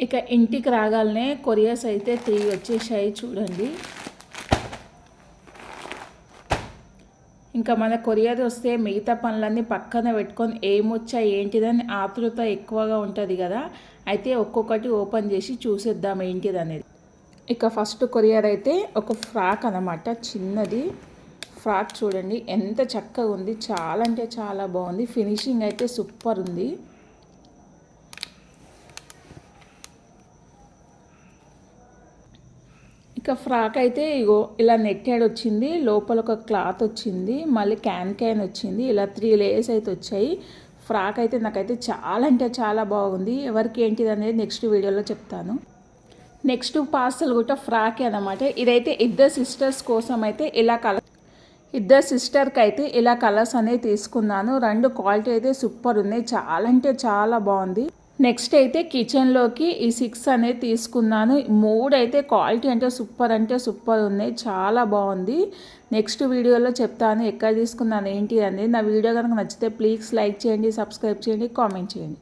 ఇక ఇంటికి రాగానే కొరియర్స్ అయితే 3 వచ్చేసాయి చూడండి. ఇంకా మన కొరియర్ వస్తే మిగతా పనులన్నీ పక్కన పెట్టుకొని ఏమొచ్చా ఏంటిదని ఆతృత ఎక్కువగా ఉంటుంది కదా. అయితే ఒక్కొక్కటి ఓపెన్ చేసి చూసేద్దాం ఏంటిదనేది. ఇక ఫస్ట్ కొరియర్ అయితే ఒక ఫ్రాక్ అన్నమాట, చిన్నది ఫ్రాక్. చూడండి ఎంత చక్కగా ఉంది, చాలా అంటే చాలా బాగుంది. ఫినిషింగ్ అయితే సూపర్ ఉంది. ఇక ఫ్రాక్ అయితే ఇగో ఇలా నెట్టెడ్ వచ్చింది, లోపల ఒక క్లాత్ వచ్చింది, మళ్ళీ క్యాన్ వచ్చింది, ఇలా 3 లేయర్స్ అయితే వచ్చాయి. ఫ్రాక్ అయితే నాకైతే చాలా అంటే చాలా బాగుంది. ఎవరికి ఏంటిది అనేది నెక్స్ట్ వీడియోలో చెప్తాను. నెక్స్ట్ పార్సల్ కూడా ఫ్రాకే అనమాట. ఇదైతే ఇద్దరు సిస్టర్స్ కోసం అయితే ఇద్దరు సిస్టర్కి అయితే ఇలా కలర్స్ అనేవి తీసుకున్నాను. 2 క్వాలిటీ అయితే సూపర్ ఉన్నాయి, చాలా అంటే చాలా బాగుంది. నెక్స్ట్ అయితే కిచెన్లోకి ఈ 6 అనేది తీసుకున్నాను. 3 అయితే క్వాలిటీ అంటే సూపర్ ఉన్నాయి, చాలా బాగుంది. నెక్స్ట్ వీడియోలో చెప్తాను ఎక్కడ తీసుకున్నాను ఏంటి అనేది. నా వీడియో కనుక నచ్చితే ప్లీజ్ లైక్ చేయండి, సబ్స్క్రైబ్ చేయండి, కామెంట్ చేయండి.